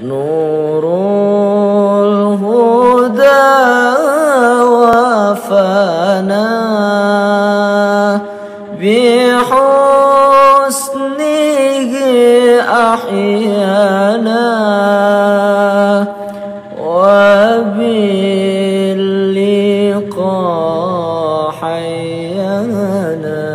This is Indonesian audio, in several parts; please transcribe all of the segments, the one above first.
nurul huda wafana bihusnihi ahyana wa billiqa hayyana.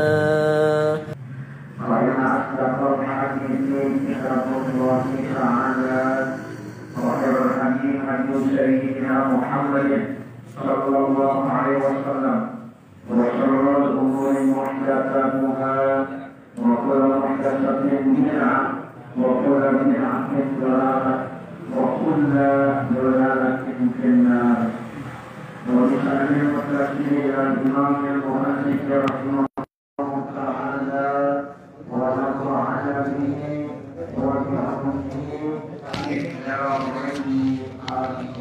Sallallahu alaihi wasallam wa syarrul umuri muhdatsatuha wa kullu muhdatsatin bid'ah wa kullu bid'atin dhalalah wa kullu dhalalatin finnar. Wa bi'anil mutakin al-imam al-muhaddits rahimahullah ta'ala wa nafa'ana bihi wa bi'ahdihi ila yaumil akhir.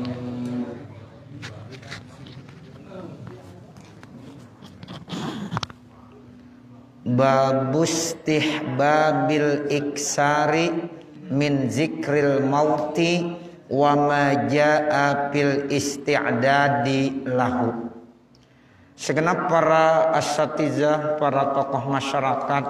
Babustihbabil iksari min zikril mauti wa ma jaa fil isti'dadi lahu. Segenap para asatizah, para tokoh masyarakat,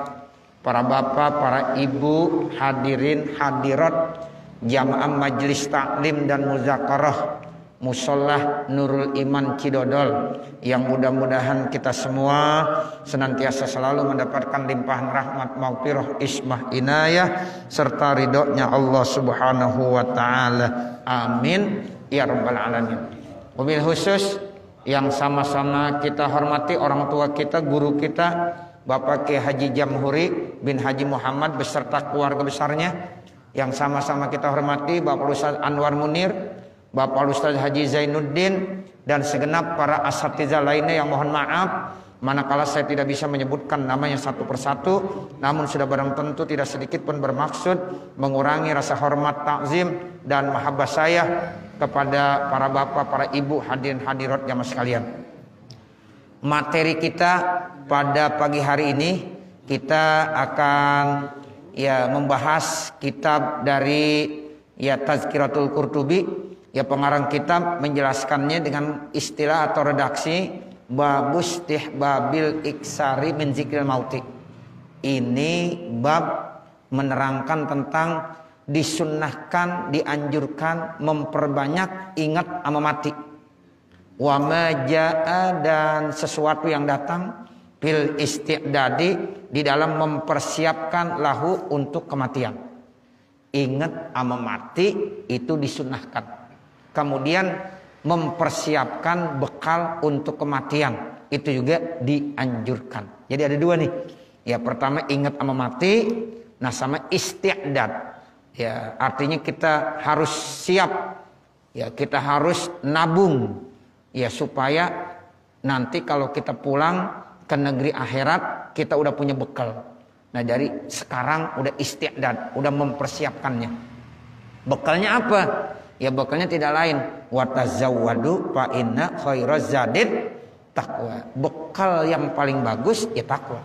para bapak, para ibu, hadirin hadirat jamaah majelis taklim dan muzakarah Musholah Nurul Iman Cidodol, yang mudah-mudahan kita semua senantiasa selalu mendapatkan limpahan rahmat, maghfirah, ismah, inayah serta ridhonya Allah Subhanahu wa taala. Amin ya rabbal alamin. Wabil khusus yang sama-sama kita hormati orang tua kita, guru kita, Bapak Kiai Haji Jamhuri bin Haji Muhammad beserta keluarga besarnya, yang sama-sama kita hormati Bapak Ustaz Anwar Munir, Bapak Ustaz Haji Zainuddin, dan segenap para asatizah lainnya yang mohon maaf manakala saya tidak bisa menyebutkan namanya satu persatu, namun sudah barang tentu tidak sedikit pun bermaksud mengurangi rasa hormat, takzim dan mahabbah saya kepada para bapak, para ibu, hadirin hadirat jamaah sekalian. Materi kita pada pagi hari ini, kita akan membahas kitab dari Tazkiratul Qurtubi. Pengarang kitab menjelaskannya dengan istilah atau redaksi babustihbabil iksari min zikril mauti. Ini bab menerangkan tentang disunnahkan, dianjurkan memperbanyak ingat sama mati. Wa ma jaa, dan sesuatu yang datang fil isti'dadi, di dalam mempersiapkan lahu untuk kematian. Ingat sama mati itu disunnahkan. Kemudian mempersiapkan bekal untuk kematian itu juga dianjurkan. Jadi ada dua nih. Ya, pertama ingat sama mati, nah sama isti'dad. Ya, artinya kita harus siap. Ya, kita harus nabung. Ya, supaya nanti kalau kita pulang ke negeri akhirat kita udah punya bekal. Nah, dari sekarang udah isti'dad, udah mempersiapkannya. Bekalnya apa? Ya, bekalnya tidak lain, watazawwadu fa inna khairaz zadid taqwa. Bekal yang paling bagus ya takwa.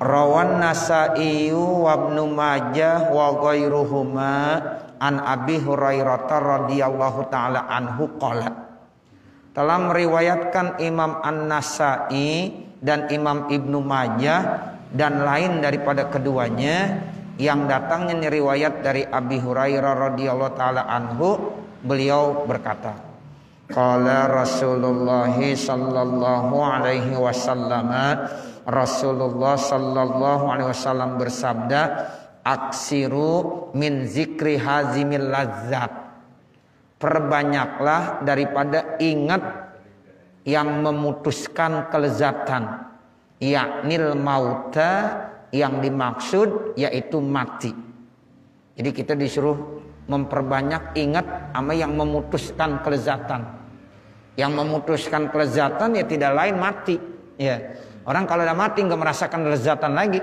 Rawan Nasa'i wa Ibnu Majah wa ghairuhuma an Abi Hurairah radhiyallahu taala anhu qala. Telah meriwayatkan Imam An-Nasa'i dan Imam Ibnu Majah dan lain daripada keduanya, yang datangnya nih riwayat dari Abi Hurairah radhiyallahu taala anhu, beliau berkata, qala Rasulullah sallallahu alaihi wasallam, Rasulullah sallallahu alaihi wasallam bersabda, aksiru min zikri hazimil lazzat. Perbanyaklah daripada ingat yang memutuskan kelezatan, yaknil mauta, yang dimaksud yaitu mati. Jadi kita disuruh memperbanyak ingat sama yang memutuskan kelezatan. Yang memutuskan kelezatan ya tidak lain mati. Ya, orang kalau udah mati nggak merasakan kelezatan lagi.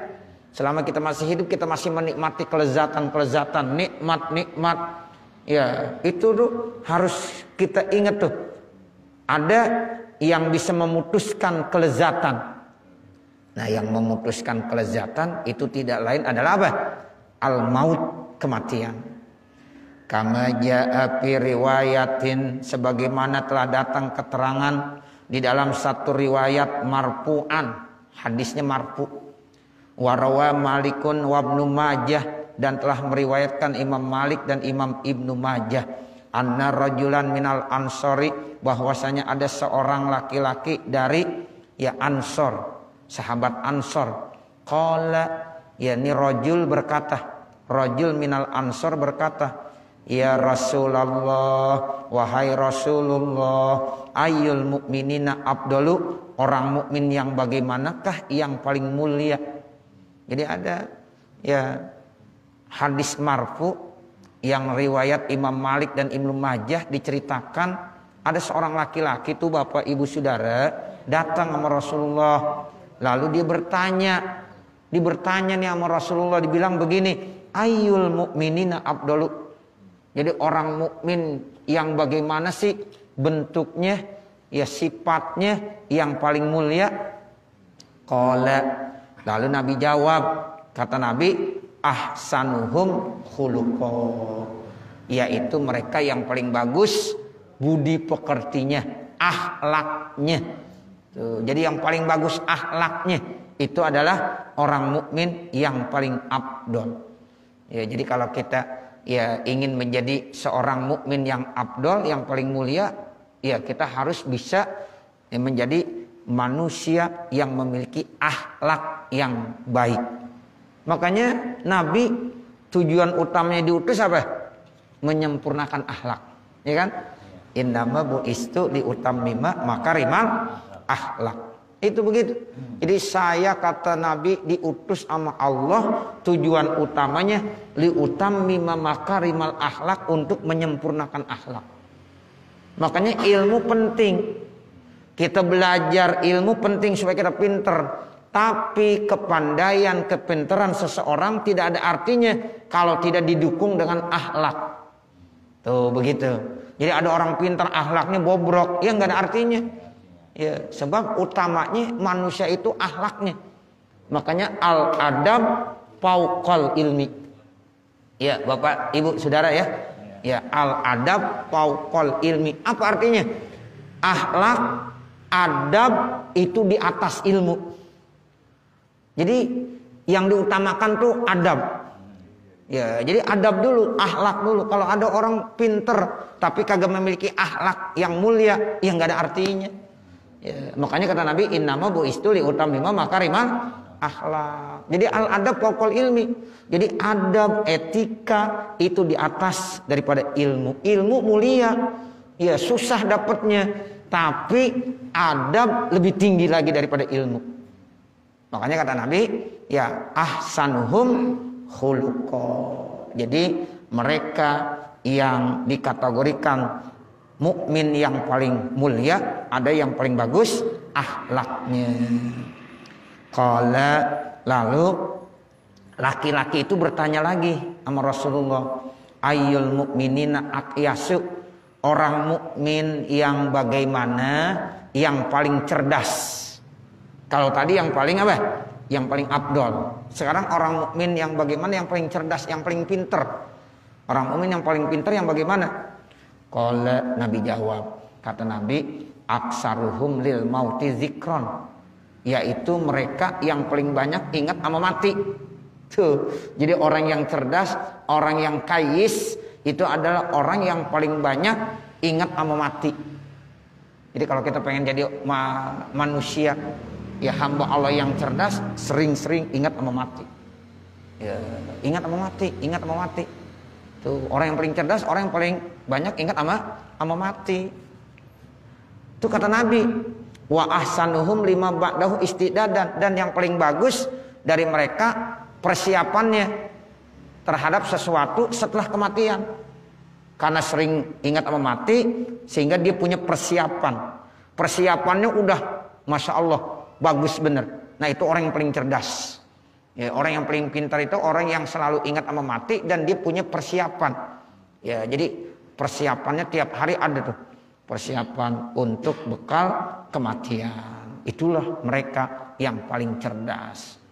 Selama kita masih hidup kita masih menikmati kelezatan, nikmat. Ya, itu tuh harus kita ingat tuh. Ada yang bisa memutuskan kelezatan. Nah, yang memutuskan kelezatan itu tidak lain adalah apa? Al-maut, kematian. Kama jaa fi riwayatin, sebagaimana telah datang keterangan di dalam satu riwayat marfu'an, hadisnya marfu. Warawa Malikun wa Ibnu Majah, dan telah meriwayatkan Imam Malik dan Imam Ibnu Majah, anna rajulan minal ansori, bahwasanya ada seorang laki-laki dari Ansor, sahabat Ansor. Qala, yakni rajul berkata, rajul minal Ansor berkata, ya Rasulullah, wahai Rasulullah, ayyul mu'minina afdalu, orang mukmin yang bagaimanakah yang paling mulia? Jadi ada hadis marfu yang riwayat Imam Malik dan Ibnu Majah, diceritakan ada seorang laki-laki tuh Bapak Ibu Saudara datang sama Rasulullah, lalu dia bertanya nih sama Rasulullah, dibilang begini, ayyul mu'minina afdalu. Jadi orang mukmin yang bagaimana sih bentuknya, sifatnya yang paling mulia? Qala, lalu Nabi jawab, kata Nabi, ahsanuhum khuluqa, yaitu mereka yang paling bagus budi pekertinya, akhlaknya. Tuh, jadi yang paling bagus akhlaknya itu adalah orang mukmin yang paling afdol. Jadi kalau kita ingin menjadi seorang mukmin yang afdol, yang paling mulia, kita harus bisa menjadi manusia yang memiliki akhlak yang baik. Makanya Nabi tujuan utamanya diutus apa? Menyempurnakan akhlak, ya kan? Innama bu'istu liutammima makarimal akhlak. Itu begitu. Jadi saya, kata Nabi, diutus sama Allah, tujuan utamanya liutammima makarimal akhlak, untuk menyempurnakan akhlak. Makanya ilmu penting. Kita belajar ilmu penting supaya kita pinter. Tapi kepandaian, kepinteran seseorang tidak ada artinya kalau tidak didukung dengan akhlak. Tuh begitu. Jadi ada orang pintar akhlaknya bobrok, ya nggak ada artinya. Ya, sebab utamanya manusia itu akhlaknya. Makanya al-adab fauqal ilmi. Ya, Bapak, Ibu, Saudara ya. Ya, al-adab fauqal ilmi. Apa artinya? Akhlak, adab itu di atas ilmu. Jadi yang diutamakan tuh adab. Ya, jadi adab dulu, akhlak dulu. Kalau ada orang pinter tapi kagak memiliki akhlak yang mulia, ya nggak ada artinya. Ya, makanya kata Nabi, innama bu'istu liutammima makarimal akhlak. Jadi al-adab fauqal ilmi. Jadi adab, etika itu di atas daripada ilmu. Ilmu mulia, ya susah dapatnya, tapi adab lebih tinggi lagi daripada ilmu. Makanya kata Nabi, ya ahsanuhum khuluqa. Jadi mereka yang dikategorikan mukmin yang paling mulia, ada yang paling bagus akhlaknya. Qala, lalu laki-laki itu bertanya lagi sama Rasulullah, ayyul mu'minina aqyasu, orang mukmin yang bagaimana yang paling cerdas. Kalau tadi yang paling apa? Yang paling afdol. Sekarang orang mukmin yang bagaimana yang paling cerdas, yang paling pinter. Orang mukmin yang paling pinter yang bagaimana? Qala, Nabi jawab, kata Nabi, aksaruhum lil mauti zikron, yaitu mereka yang paling banyak ingat sama mati. Tuh, jadi orang yang cerdas, orang yang kayis itu adalah orang yang paling banyak ingat sama mati. Jadi kalau kita pengen jadi manusia, ya hamba Allah yang cerdas, sering-sering ingat sama mati. Ya, ingat sama mati, ingat sama mati. Tuh, orang yang paling cerdas, orang yang paling banyak ingat sama mati. Itu kata Nabi, wa ahsanuhum lima ba'dahu istidadan, dan yang paling bagus dari mereka persiapannya terhadap sesuatu setelah kematian. Karena sering ingat sama mati, sehingga dia punya persiapan. Persiapannya udah Masya Allah bagus bener. Nah itu orang yang paling cerdas. Ya, orang yang paling pintar itu orang yang selalu ingat sama mati dan dia punya persiapan. Ya, jadi persiapannya tiap hari ada tuh. Persiapan untuk bekal kematian. Itulah mereka yang paling cerdas.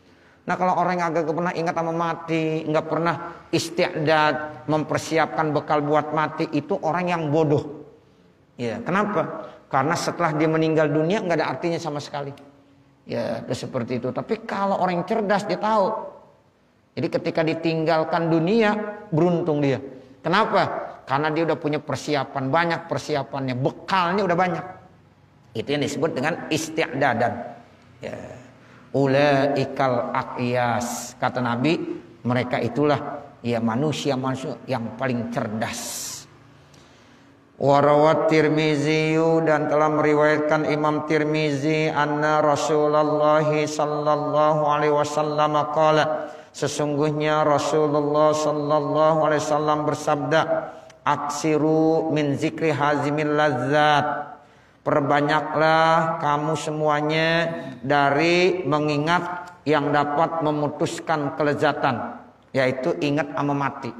Nah kalau orang yang agak pernah ingat sama mati, nggak pernah isti'dad, mempersiapkan bekal buat mati, itu orang yang bodoh. Ya, kenapa? Karena setelah dia meninggal dunia nggak ada artinya sama sekali. Ya, itu seperti itu. Tapi kalau orang yang cerdas dia tahu. Jadi ketika ditinggalkan dunia, beruntung dia. Kenapa? Karena dia udah punya persiapan, banyak persiapannya, bekalnya udah banyak. Itu yang disebut dengan isti'dadan. Ya. Ulaikal aqyas, kata Nabi, mereka itulah ya manusia yang paling cerdas. Warawat Tirmizi, dan telah meriwayatkan Imam Tirmizi anna Rasulullah sallallahu alaihi wasallam qala, sesungguhnya Rasulullah sallallahu alaihi wasallam bersabda, aksiru min zikri hazimil lazzat, perbanyaklah kamu semuanya dari mengingat yang dapat memutuskan kelezatan, yaitu ingat sama mati.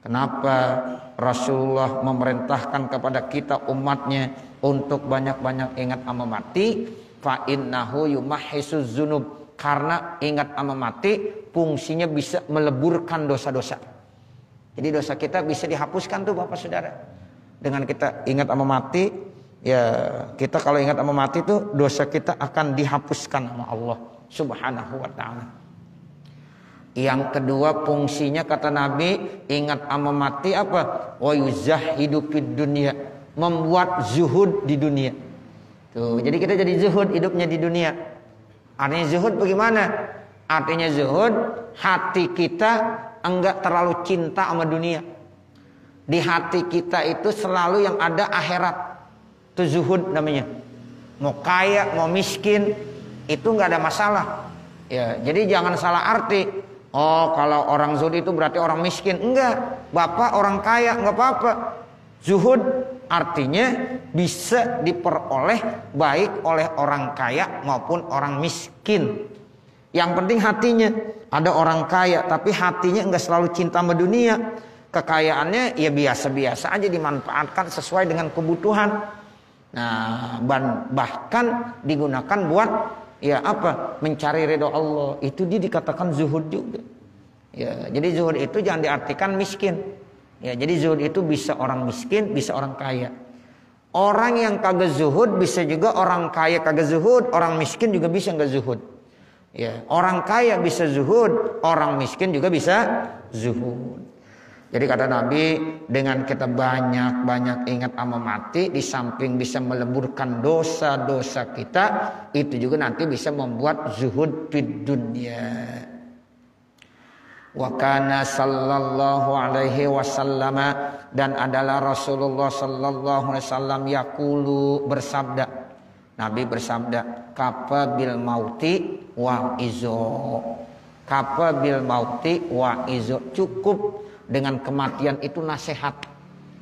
Kenapa Rasulullah memerintahkan kepada kita umatnya untuk banyak-banyak ingat sama mati? Fa innahu yumahhisuz dzunub, karena ingat sama mati fungsinya bisa meleburkan dosa-dosa. Jadi dosa kita bisa dihapuskan tuh Bapak Saudara. Dengan kita ingat sama mati, ya kita kalau ingat sama mati tuh dosa kita akan dihapuskan sama Allah Subhanahu wa ta'ala. Yang kedua fungsinya kata Nabi, ingat sama mati apa? Wa yuzahidu fid dunya, membuat zuhud di dunia. Tuh, jadi kita jadi zuhud hidupnya di dunia. Artinya zuhud bagaimana? Artinya zuhud, hati kita enggak terlalu cinta sama dunia. Di hati kita itu selalu yang ada akhirat. Itu zuhud namanya. Mau kaya, mau miskin, itu enggak ada masalah. Ya, jadi jangan salah arti. Oh, kalau orang zuhud itu berarti orang miskin. Enggak, Bapak orang kaya enggak apa-apa. Zuhud artinya bisa diperoleh baik oleh orang kaya maupun orang miskin. Yang penting hatinya. Ada orang kaya tapi hatinya enggak selalu cinta sama dunia. Kekayaannya ya biasa-biasa aja, dimanfaatkan sesuai dengan kebutuhan. Nah, bahkan digunakan buat ya apa? Mencari ridho Allah. Itu dia dikatakan zuhud juga. Ya, jadi zuhud itu jangan diartikan miskin. Ya, jadi zuhud itu bisa orang miskin, bisa orang kaya. Orang yang kagak zuhud bisa juga orang kaya kagak zuhud, orang miskin juga bisa enggak zuhud. Ya, orang kaya bisa zuhud, orang miskin juga bisa zuhud. Jadi kata Nabi, dengan kita banyak-banyak ingat sama mati, di samping bisa meleburkan dosa-dosa kita, itu juga nanti bisa membuat zuhud fid dunya. Wa kana sallallahu alaihi wasallam, dan adalah Rasulullah sallallahu alaihi wasallam yaqulu, bersabda. Nabi bersabda, kafa bil mauti wa izo. Kafa bil mauti wa izo, cukup dengan kematian itu nasihat.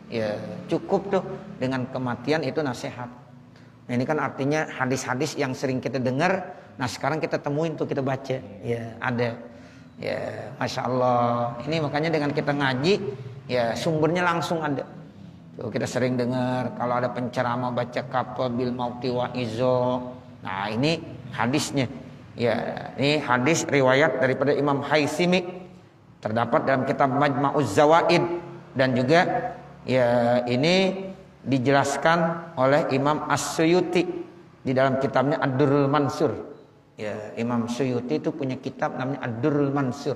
Ya, cukup tuh dengan kematian itu nasihat. Nah, ini kan artinya hadis-hadis yang sering kita dengar. Nah, sekarang kita temuin tuh, kita baca. Ya, ada. Ya, Masya Allah. Ini makanya dengan kita ngaji, ya sumbernya langsung ada. Tuh, kita sering dengar kalau ada penceramah baca kafa bil mauti wa izo. Nah, ini hadisnya. Ya, ini hadis riwayat daripada Imam Haitsimi, terdapat dalam kitab Majma'uz Zawaid, dan juga ya ini dijelaskan oleh Imam As-Suyuti di dalam kitabnya Ad-Durrul Mansur. Ya, Imam Suyuti itu punya kitab namanya Ad-Durrul Mansur.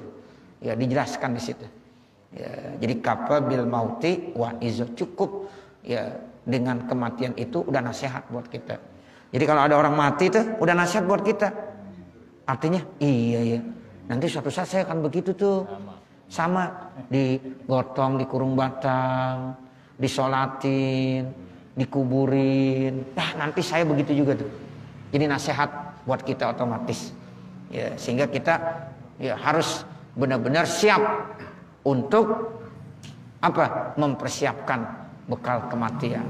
Ya, dijelaskan di situ. Ya, jadi kafa bil mauti wa izo, cukup ya dengan kematian itu udah nasihat buat kita. Jadi kalau ada orang mati tuh udah nasihat buat kita. Artinya iya ya, nanti suatu saat saya akan begitu tuh. Sama, digotong, dikurung batang, disolatin, dikuburin. Nah, nanti saya begitu juga tuh. Jadi nasihat buat kita otomatis. Ya, sehingga kita ya harus benar-benar siap untuk apa? Mempersiapkan bekal kematian.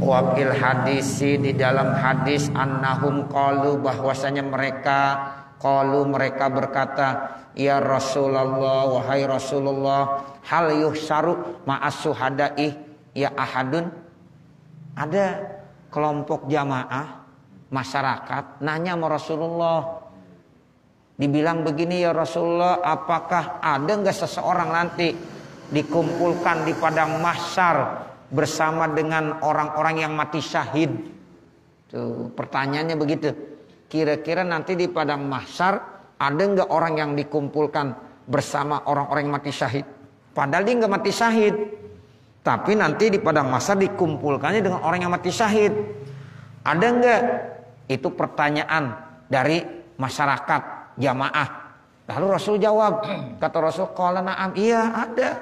Wabil hadisi, di dalam hadis, annahum qalu, bahwasanya mereka berkata, ya Rasulullah, wahai Rasulullah, hal yuhsaru ma'as suhada'i ya ahadun. Ada kelompok jamaah masyarakat nanya sama Rasulullah, Dibilang begini, ya Rasulullah, apakah ada nggak seseorang nanti dikumpulkan di padang mahsyar bersama dengan orang-orang yang mati syahid? Tuh, pertanyaannya begitu. Kira-kira nanti di padang mahsyar ada nggak orang yang dikumpulkan bersama orang-orang yang mati syahid? Padahal dia nggak mati syahid, tapi nanti di padang mahsyar dikumpulkannya dengan orang yang mati syahid. Ada nggak? Itu pertanyaan dari masyarakat jamaah. Lalu Rasul jawab, kata Rasul, qala na'am, iya ada.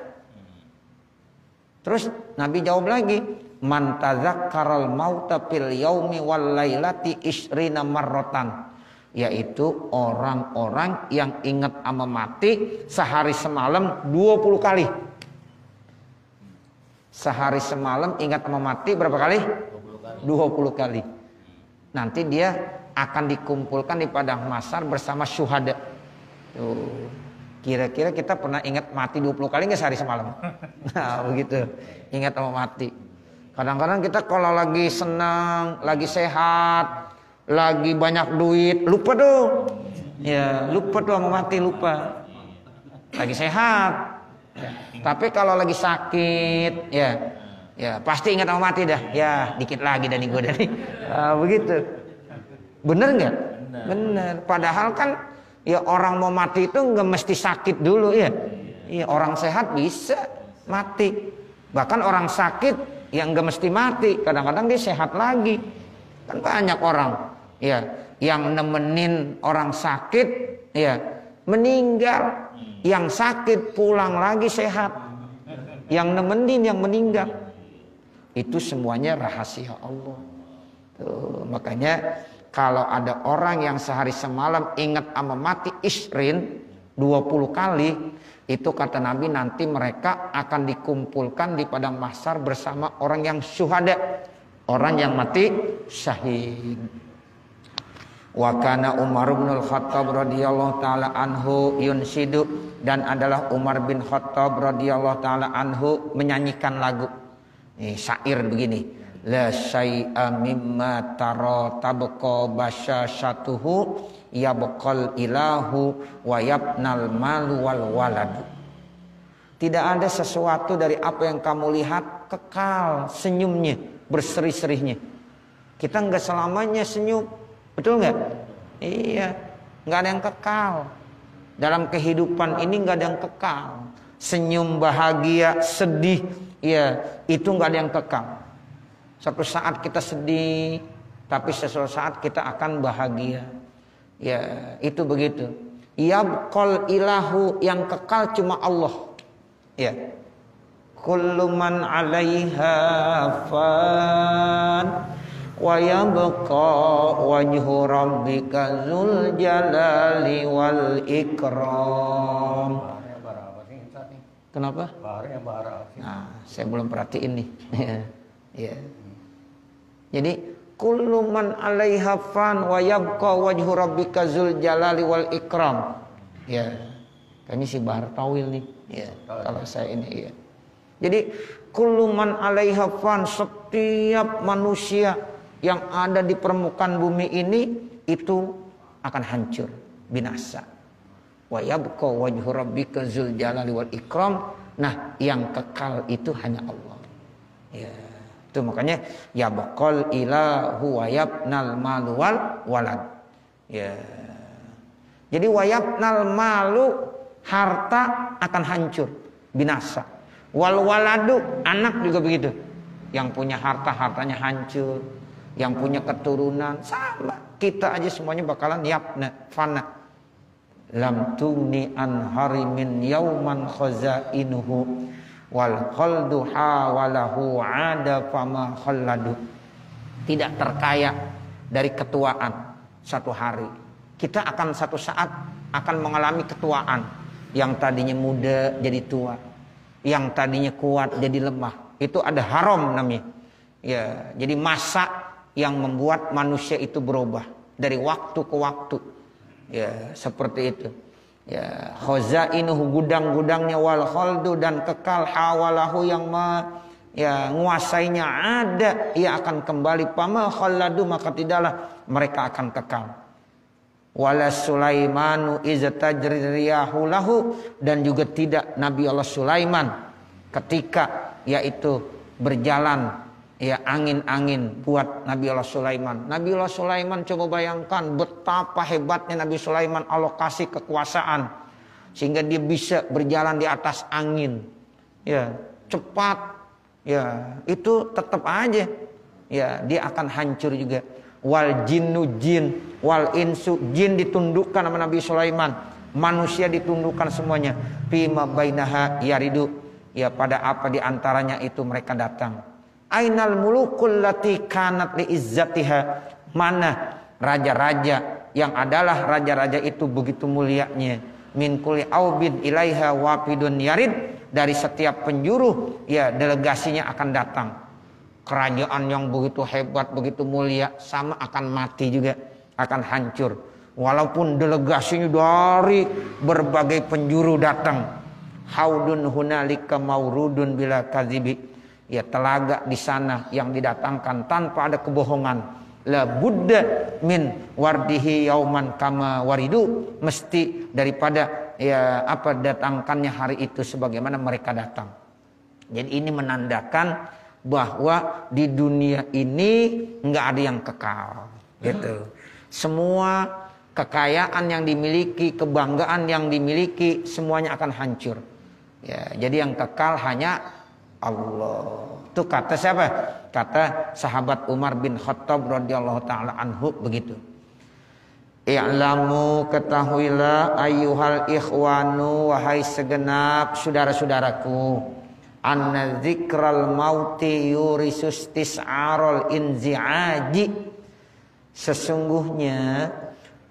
Terus Nabi jawab lagi, man tadzakkaral mauta fil yaumi wal lailati isrina marratan, yaitu orang-orang yang ingat sama mati sehari semalam 20 kali. Sehari semalam ingat sama mati berapa kali? 20 kali. Nanti dia akan dikumpulkan di padang mahsyar bersama syuhada. Tuh. Kira-kira kita pernah ingat mati 20 kali nggak sehari semalam? Nah, begitu. Ingat sama mati. Kadang-kadang kita kalau lagi senang, lagi sehat, lagi banyak duit, lupa tuh. Ya, lupa tuh sama mati, lupa. Lagi sehat. Ya. Tapi kalau lagi sakit, ya pasti ingat sama mati dah. Ya, dikit lagi dan gue dari. Begitu. Bener nggak? Bener. Padahal kan ya orang mau mati itu nggak mesti sakit dulu ya. Iya, orang sehat bisa mati. Bahkan orang sakit yang nggak mesti mati, kadang-kadang dia sehat lagi. Kan banyak orang ya yang nemenin orang sakit ya meninggal, yang sakit pulang lagi sehat, yang nemenin yang meninggal. Itu semuanya rahasia Allah. Tuh, makanya kalau ada orang yang sehari semalam ingat sama mati isrin 20 kali, itu kata Nabi nanti mereka akan dikumpulkan di padang mahsyar bersama orang yang syuhada, orang yang mati syahid. Wa kana Umar bin Khattab radhiyallahu taala anhu yunsidu, dan adalah Umar bin Khattab radhiyallahu taala anhu menyanyikan lagu. Syair begini, la syai'a mimma tara tabqa basyashatuhu yabqal ilahu wa yabnal malu wal waladu. Tidak ada sesuatu dari apa yang kamu lihat kekal senyumnya, berseri-serinya. Kita nggak selamanya senyum, betul nggak? Iya, nggak ada yang kekal. Dalam kehidupan ini nggak ada yang kekal. Senyum, bahagia, sedih, ya itu nggak ada yang kekal. Suatu saat kita sedih, tapi suatu saat kita akan bahagia. Ya itu begitu. Yabqal ilahu, yang kekal cuma Allah. Ya. Kullu man 'alaiha fan wa yabqa wajhu rabbika dzul jalali wal ikram. Kenapa? Nah, saya belum perhatiin nih. Ya. Jadi kullu man 'alaiha fan wa yabqa wajhu rabbika dzul jalali wal ikram. Ya. Kayaknya si Bahar Tawil nih. Ya, kalau saya ini ya. Jadi kullu man 'alaiha fan, setiap manusia yang ada di permukaan bumi ini itu akan hancur, binasa. Wa yabqa wajhu rabbika dzul jalali wal ikram. Nah, yang kekal itu hanya Allah. Ya. Itu makanya ya baqal ilahu wa yabnal malu wal walad. Ya. Jadi wa yabnal malu, harta akan hancur, binasa. Wal waladu, anak juga begitu. Yang punya harta, hartanya hancur. Yang punya keturunan sama. Kita aja semuanya bakalan yabna, fana. Lam tugni an harimin yauman khazainuhu wal khaldu hawalahu ada fama khalladu. Tidak terkaya dari ketuaan satu hari. Kita akan satu saat akan mengalami ketuaan. Yang tadinya muda jadi tua, yang tadinya kuat jadi lemah. Itu ada haram namanya. Ya, jadi masa yang membuat manusia itu berubah dari waktu ke waktu. Ya, seperti itu. Ya, khazainuhu, gudang-gudangnya, wal khaldu, dan kekal, hawalahu, yang nguasainya ada, ia akan kembali, pama khalladu, maka tidaklah mereka akan kekal. Wala Sulaimanu iz tajriyahu lahu, dan juga tidak Nabi Allah Sulaiman ketika yaitu berjalan ya angin-angin buat Nabi Allah Sulaiman. Nabi Allah Sulaiman, coba bayangkan betapa hebatnya Nabi Sulaiman, Allah kasih kekuasaan sehingga dia bisa berjalan di atas angin. Ya, cepat. Ya, itu tetap aja ya dia akan hancur juga. Wal jinnu jin wal insu, jin ditundukkan sama Nabi Sulaiman, manusia ditundukkan semuanya. Fima bainaha yaridu, ya pada apa di antaranya itu mereka datang. Ainal mulukul lati kanat li izzatiha, mana raja-raja yang adalah raja-raja itu begitu mulianya. Min kulli aubin ilaiha wafidun yarid, dari setiap penjuru ya delegasinya akan datang. Kerajaan yang begitu hebat, begitu mulia sama akan mati juga, akan hancur. Walaupun delegasinya dari berbagai penjuru datang. Haudun hunalika maurudun bila kadzibi, ya telaga di sana yang didatangkan tanpa ada kebohongan. La budda min wardihi yauman kama waridu, mesti daripada ya apa datangkannya hari itu sebagaimana mereka datang. Jadi ini menandakan bahwa di dunia ini nggak ada yang kekal, gitu. Semua kekayaan yang dimiliki, kebanggaan yang dimiliki, semuanya akan hancur. Ya, jadi yang kekal hanya Allah. Itu kata siapa? Kata sahabat Umar bin Khattab radhiyallahu taala anhu begitu. I'lamu, ketahuilah ayyuhal ikhwanu, wahai segenap saudara-saudaraku, anna dzikral mauti yurisus tis'arul inzi'aji, sesungguhnya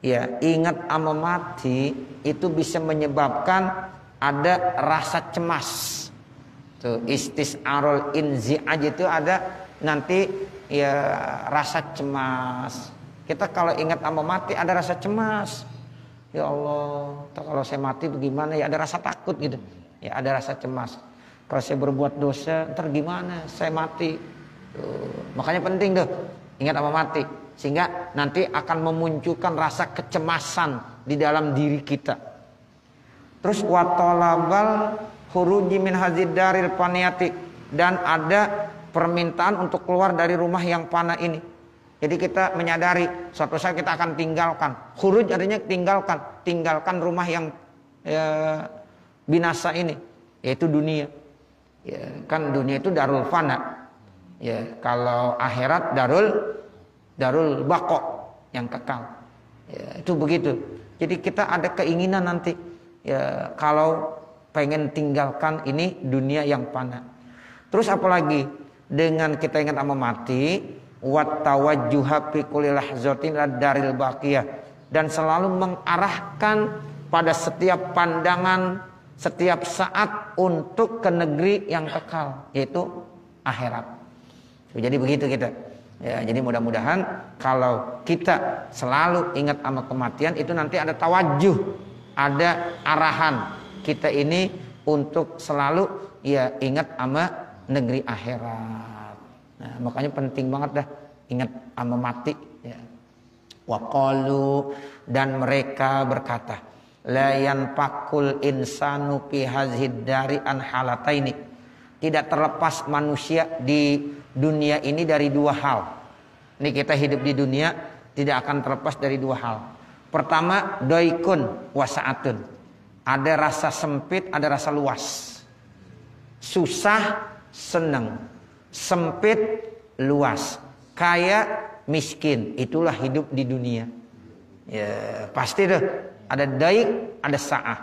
ya ingat ama mati itu bisa menyebabkan ada rasa cemas. Tuh istis'arul inzi'aj itu ada nanti ya rasa cemas. Kita kalau ingat ama mati ada rasa cemas. Ya Allah, kalau saya mati bagaimana, ya ada rasa takut gitu. Ya ada rasa cemas. Kalau saya berbuat dosa, ntar gimana? Saya mati. Tuh. Makanya penting tuh, ingat sama mati. Sehingga nanti akan memunculkan rasa kecemasan di dalam diri kita. Terus watolabal huruji min hazid daril paniyati, dan ada permintaan untuk keluar dari rumah yang panah ini. Jadi kita menyadari suatu saat kita akan tinggalkan. Khuruj artinya tinggalkan rumah yang binasa ini, yaitu dunia. Ya, kan dunia itu darul fana. Ya, kalau akhirat darul baqo, yang kekal. Ya, itu begitu. Jadi kita ada keinginan nanti ya kalau pengen tinggalkan ini dunia yang fana. Terus apalagi dengan kita ingat sama mati, wat tawajjuha fi kulli lahzatin daril baqiyah, dan selalu mengarahkan pada setiap pandangan setiap saat untuk ke negeri yang kekal, yaitu akhirat. Jadi begitu kita. Ya, jadi mudah-mudahan kalau kita selalu ingat sama kematian itu nanti ada tawajjuh, ada arahan kita ini untuk selalu ya ingat sama negeri akhirat. Nah, makanya penting banget dah ingat sama mati. Ya. Waqalu, dan mereka berkata, la yanfakul insanu fi hazid dari an halataini, tidak terlepas manusia di dunia ini dari dua hal. Ini kita hidup di dunia tidak akan terlepas dari dua hal. Pertama, doikun wasaatun, ada rasa sempit, ada rasa luas. Susah, senang. Sempit, luas. Kaya, miskin. Itulah hidup di dunia. Ya, pasti tuh. Ada daik, ada sa'ah.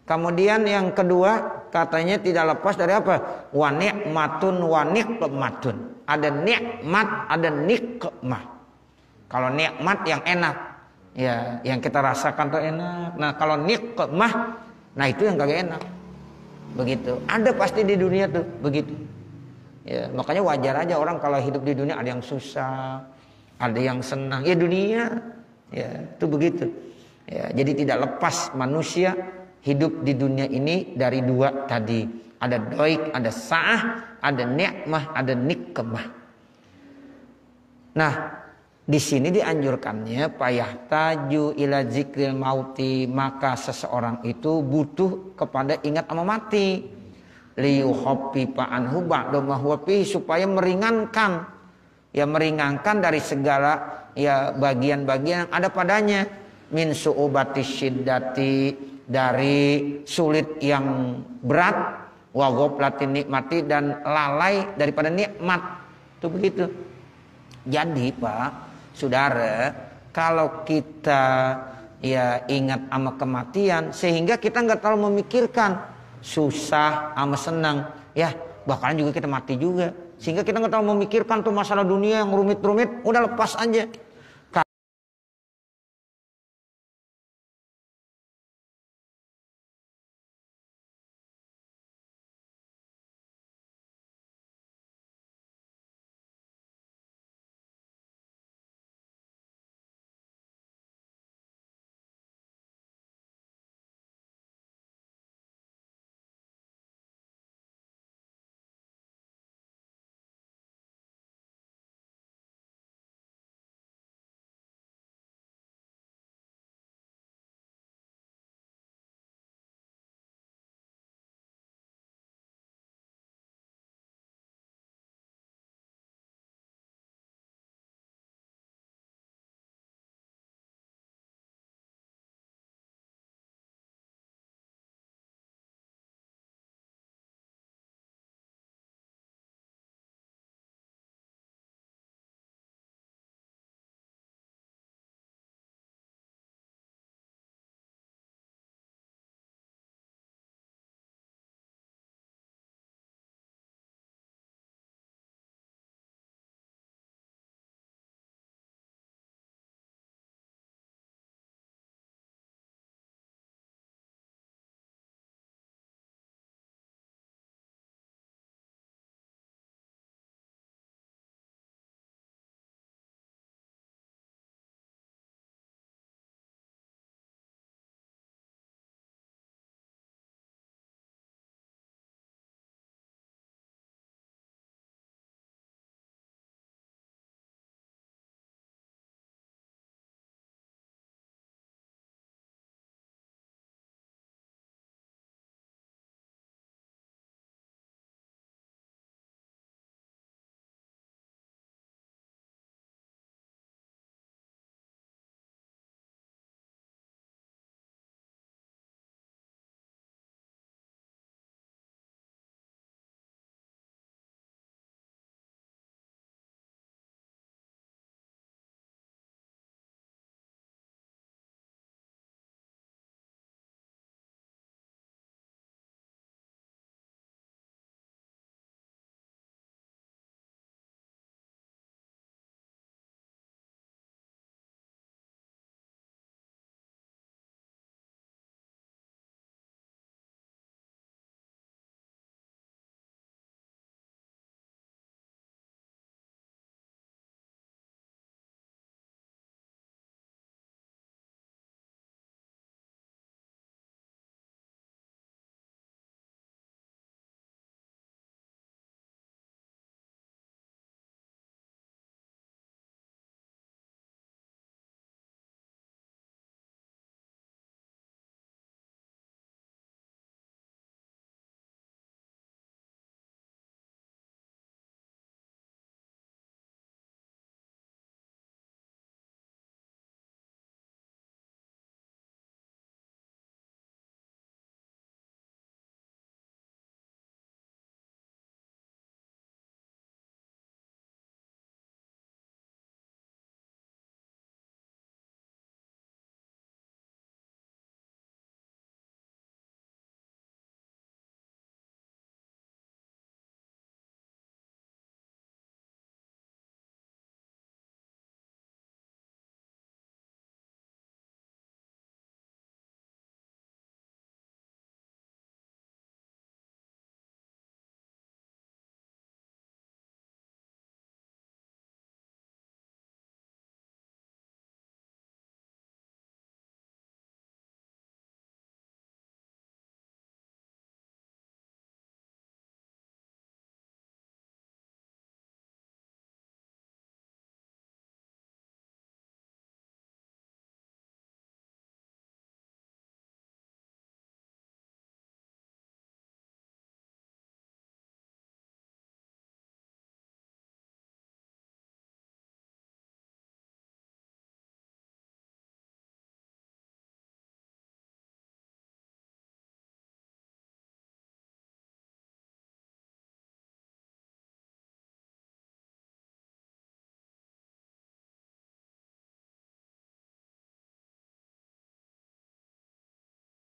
Kemudian yang kedua, katanya tidak lepas dari apa? Wa ni'matun wa nikmatun. Ada nikmat, ada nikmah. Kalau nikmat yang enak, ya, yang kita rasakan tuh enak. Nah, kalau nikmah, nah itu yang kagak enak. Begitu. Ada pasti di dunia tuh begitu. Ya, makanya wajar aja orang kalau hidup di dunia ada yang susah, ada yang senang. Ya dunia, ya itu begitu. Ya, jadi tidak lepas manusia hidup di dunia ini dari dua tadi. Ada doik, ada sa'ah, ada nikmah, ada nikmah. Nah, Di sini dianjurkannya payah taju ila zikril mauti, maka seseorang itu butuh kepada ingat sama mati. Liyukhaffifa anhu ba'da ma huwa fihi, supaya meringankan dari segala bagian-bagian yang ada padanya. Min su'ubati syiddati, dari sulit yang berat, wa ghaflatin nikmati, dan lalai daripada nikmat. Itu begitu. Jadi Pak Saudara, kalau kita ingat sama kematian, sehingga kita nggak terlalu memikirkan susah sama senang, bakalan juga kita mati juga, sehingga kita nggak terlalu memikirkan tuh masalah dunia yang rumit-rumit, udah lepas aja.